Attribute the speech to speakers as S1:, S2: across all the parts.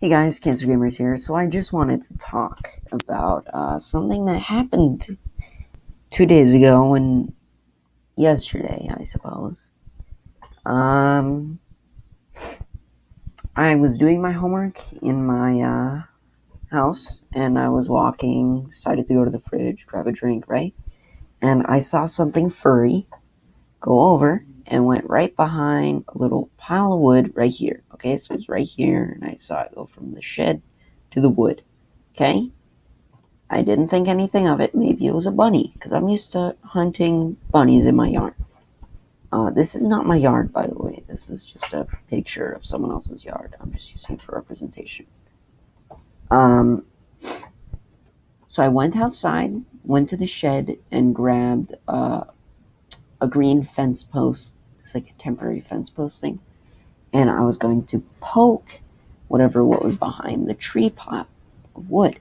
S1: Hey guys, Cancer Gamers here. So I just wanted to talk about something that happened 2 days ago and yesterday, I suppose. Um, I was doing my homework in my house, and I was walking, decided to go to the fridge, grab a drink, right? And I saw something furry go over and went right behind a little pile of wood right here. Okay, so it's right here, and I saw it go from the shed to the wood. Okay? I didn't think anything of it. Maybe it was a bunny, because I'm used to hunting bunnies in my yard. This is not my yard, by the way. This is just a picture of someone else's yard. I'm just using it for representation. Um, so I went outside, went to the shed, and grabbed a green fence post. It's like a temporary fence post thing. And I was going to poke what was behind the tree pot of wood.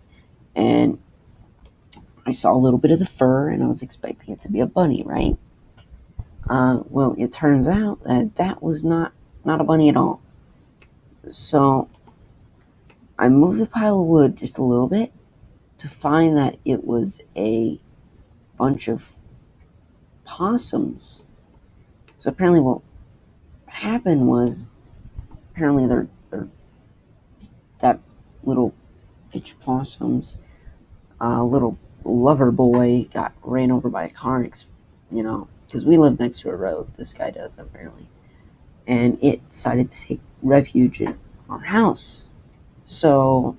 S1: And I saw a little bit of the fur, and I was expecting it to be a bunny, right? Well, it turns out that that was not a bunny at all. So I moved the pile of wood just a little bit to find that it was a bunch of possums. So apparently what happened was, apparently they're that little bitch possums, little lover boy got ran over by a car, because we live next to a road. This guy does, apparently. And it decided to take refuge in our house. So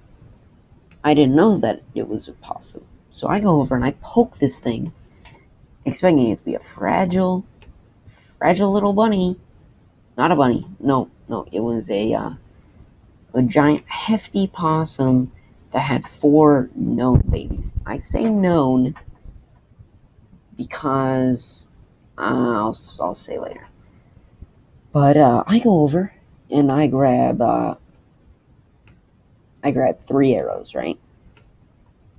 S1: I didn't know that it was a possum. So I go over and I poke this thing, expecting it to be a fragile little bunny. Not a bunny. No. It was a giant, hefty possum that had 4 known babies. I say known because I'll say later. But I go over and I grab 3 arrows, right?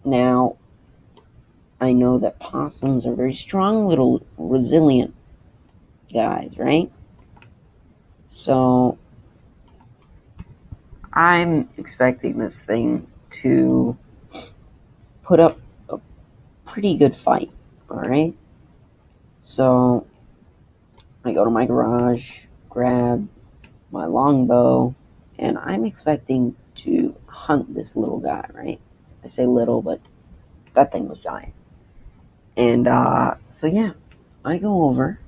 S1: Now, I know that possums are very strong, little resilient guys, right? So, I'm expecting this thing to put up a pretty good fight, alright? So, I go to my garage, grab my longbow, and I'm expecting to hunt this little guy, right? I say little, but that thing was giant. And so yeah, I go over,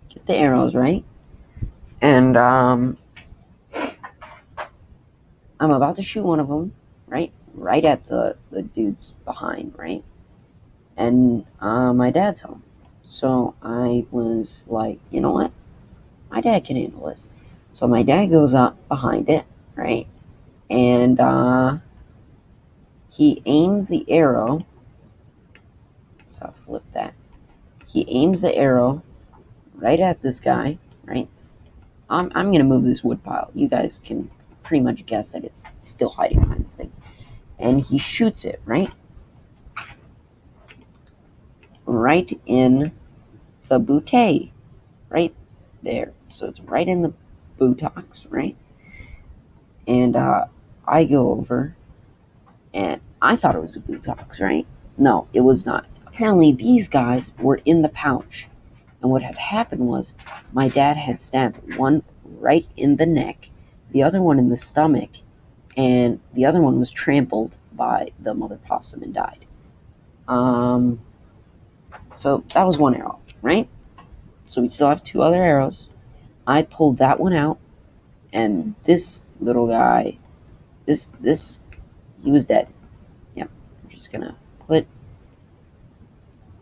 S1: get the arrows, right? And I'm about to shoot one of them, right? Right at the dude's behind, right? And my dad's home. So I was like, you know what? My dad can handle this. So my dad goes up behind it, right? And he aims the arrow. So I'll flip that. He aims the arrow right at this guy, right? I'm going to move this wood pile. You guys can pretty much guess that it's still hiding behind this thing. And he shoots it, right? Right in the butte. Right there. So it's right in the buttocks, right? And I go over, and I thought it was a buttocks, right? No, it was not. Apparently, these guys were in the pouch. And what had happened was my dad had stabbed one right in the neck, the other one in the stomach, and the other one was trampled by the mother possum and died. So that was one arrow, right? So we still have 2 other arrows. I pulled that one out, and this little guy, he was dead. Yeah, I'm just gonna put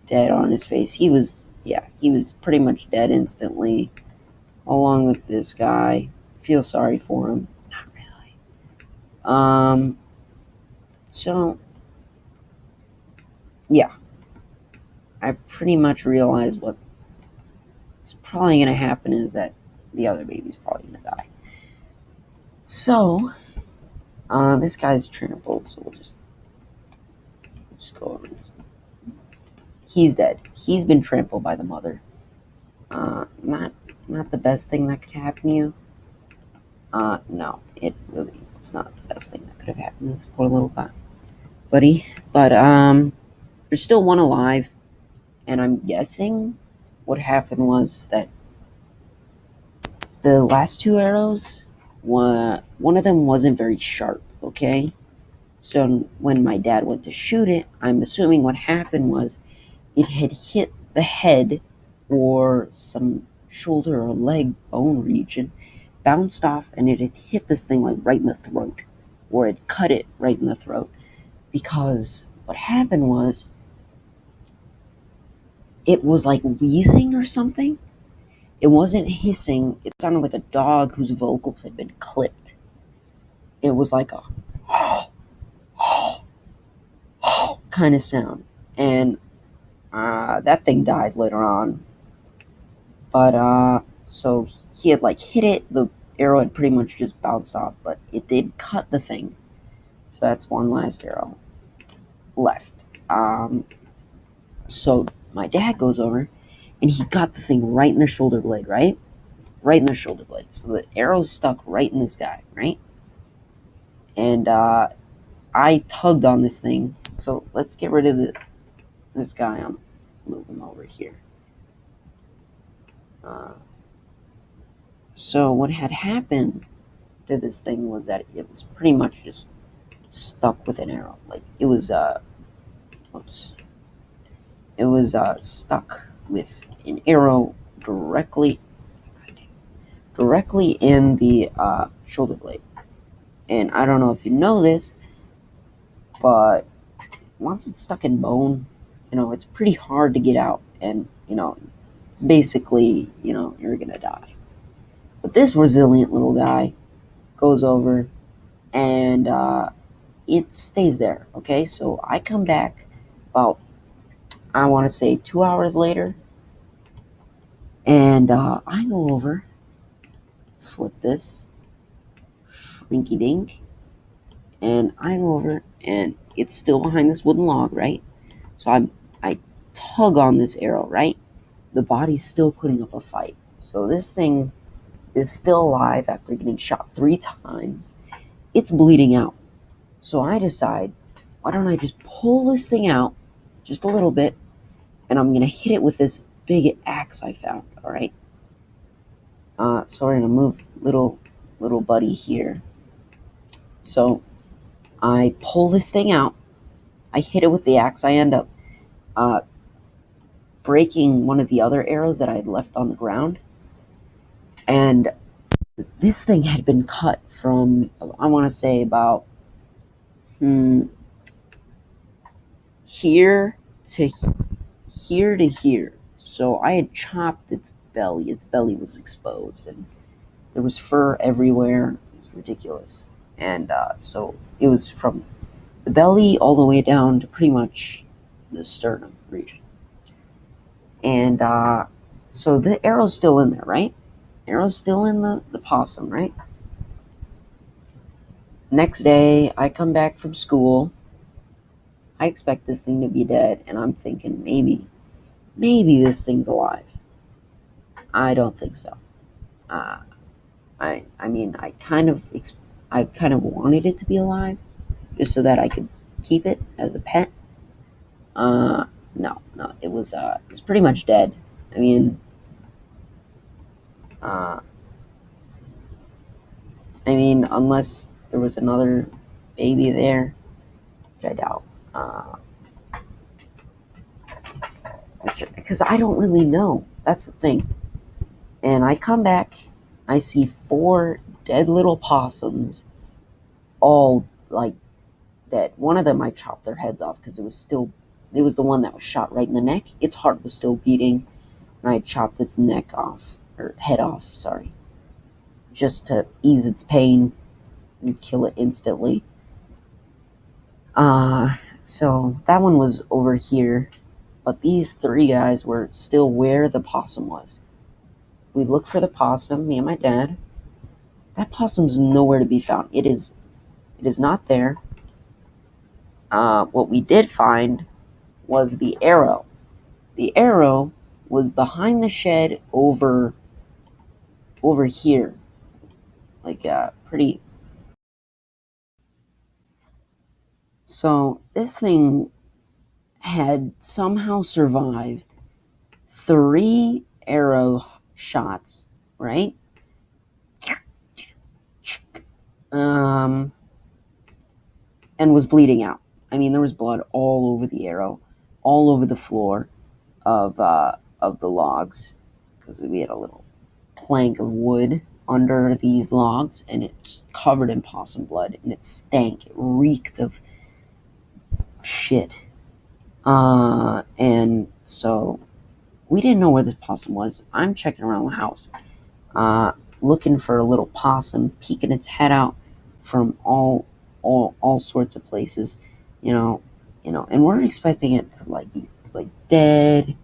S1: dead on his face. He was pretty much dead instantly, along with this guy. Feel sorry for him. Not really. So, yeah. I pretty much realized what's probably going to happen is that the other baby's probably going to die. So, this guy's trampled, so we'll just go over. He's dead. He's been trampled by the mother. Not the best thing that could happen to you. No, it really It's not the best thing that could have happened to this poor little buddy. But there's still one alive, and I'm guessing what happened was that the last two arrows, one of them wasn't very sharp. Okay, so when my dad went to shoot it, I'm assuming what happened was it had hit the head or some shoulder or leg bone region, bounced off, and it had hit this thing like right in the throat, or it cut it right in the throat. Because what happened was it was like wheezing or something. It wasn't hissing, it sounded like a dog whose vocals had been clipped. It was like a kind of sound. And that thing died later on. But so he had like hit it, the arrow had pretty much just bounced off, but it did cut the thing. So that's one last arrow left. So my dad goes over and he got the thing right in the shoulder blade, right? Right in the shoulder blade. So the arrow's stuck right in this guy, right? And I tugged on this thing. So let's get rid of this guy. I'm move him over here. So what had happened to this thing was that it was pretty much just stuck with an arrow. Like it was it was stuck with an arrow directly in the shoulder blade. And I don't know if you know this, but once it's stuck in bone, it's pretty hard to get out, and it's basically you're gonna die. But this resilient little guy goes over and it stays there. Okay, so I come back about, I want to say 2 hours later, and I go over. Let's flip this, shrinky dink, and I go over, and it's still behind this wooden log, right? So I tug on this arrow, right? The body's still putting up a fight. So this thing is still alive after getting shot 3 times. It's bleeding out. So I decide, why don't I just pull this thing out just a little bit, and I'm gonna hit it with this big axe I found. All right. So we're gonna move little buddy here. So I pull this thing out. I hit it with the axe. I end up breaking one of the other arrows that I had left on the ground, and this thing had been cut from, I want to say, about here to here. So I had chopped its belly. Its belly was exposed, and there was fur everywhere. It was ridiculous. And so it was from the belly all the way down to pretty much the sternum region. And so the arrow's still in there, right? Arrow's still in the possum, right? Next day, I come back from school. I expect this thing to be dead, and I'm thinking maybe this thing's alive. I don't think so. I mean, I kind of wanted it to be alive, just so that I could keep it as a pet. No, it was pretty much dead. I mean, unless there was another baby there, which I doubt. Because I don't really know. That's the thing. And I come back, I see 4 dead little possums, all like dead. One of them I chopped their heads off because it was the one that was shot right in the neck. Its heart was still beating, and I chopped its neck off, or head off, sorry, just to ease its pain and kill it instantly. So that one was over here, but these 3 guys were still where the possum was. We looked for the possum, me and my dad. That possum's nowhere to be found. It is not there. What we did find was the arrow. The arrow was behind the shed over here, like pretty So this thing had somehow survived 3 arrow shots, right? Um, and was bleeding out. I mean, there was blood all over the arrow, all over the floor of the logs, because we had a little plank of wood under these logs, and it's covered in possum blood, and it stank. It reeked of shit. And so we didn't know where this possum was. I'm checking around the house, looking for a little possum, peeking its head out from all sorts of places, you know, and we're expecting it to like be like dead,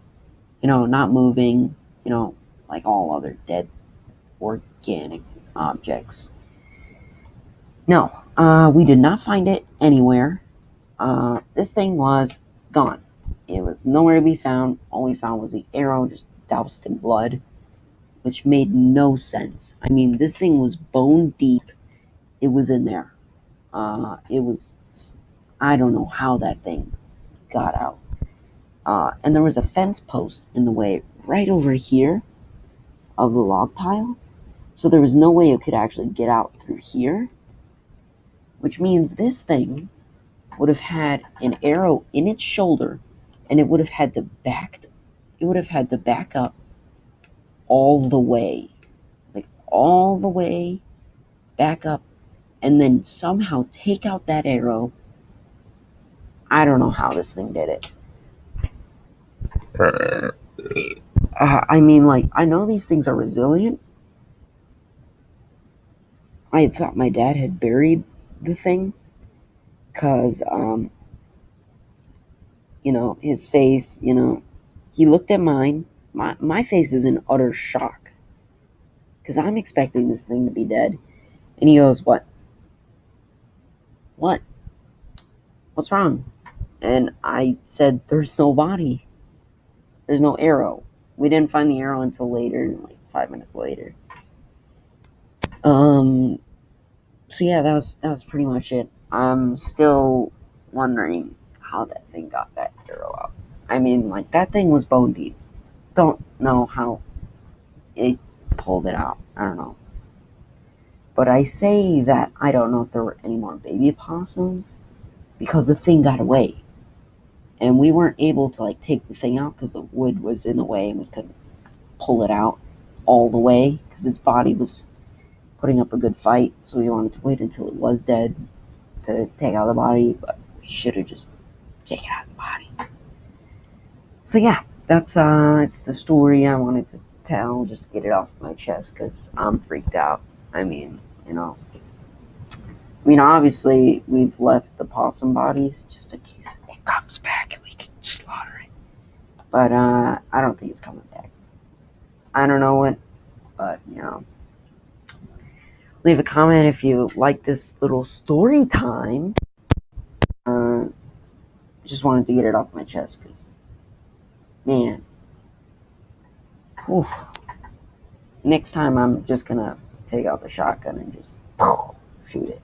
S1: not moving, like all other dead organic objects. No, we did not find it anywhere. This thing was gone. It was nowhere to be found. All we found was the arrow just doused in blood, which made no sense. I mean, this thing was bone deep. It was in there. It was, I don't know how that thing got out. And there was a fence post in the way right over here of the log pile. So there was no way it could actually get out through here, which means this thing would have had an arrow in its shoulder, and it would have had to back up all the way, like all the way back up, and then somehow take out that arrow. I don't know how this thing did it. I mean, like, I know these things are resilient. I thought my dad had buried the thing because, his face, he looked at mine. My face is in utter shock because I'm expecting this thing to be dead. And he goes, "What? What? What's wrong?" And I said, "There's no body. There's no arrow." We didn't find the arrow until later, like 5 minutes later. So yeah, that was pretty much it. I'm still wondering how that thing got that arrow out. I mean, like, that thing was bone deep. Don't know how it pulled it out. I don't know. But I say that I don't know if there were any more baby possums because the thing got away. And we weren't able to like take the thing out because the wood was in the way and we couldn't pull it out all the way because its body was putting up a good fight. So we wanted to wait until it was dead to take out the body, but we should have just taken out the body. So yeah, that's it's the story I wanted to tell, just get it off my chest because I'm freaked out. I mean, obviously we've left the possum bodies just in case it comes back and we can just slaughter it. But I don't think it's coming back. I don't know what, but leave a comment if you like this little story time. Just wanted to get it off my chest because, man, oof. Next time I'm just gonna take out the shotgun and just shoot it.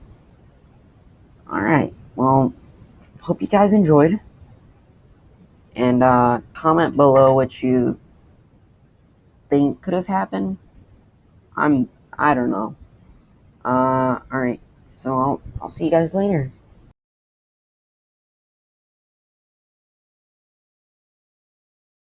S1: Alright, well, hope you guys enjoyed. And comment below what you think could have happened. I don't know. Alright, so I'll see you guys later.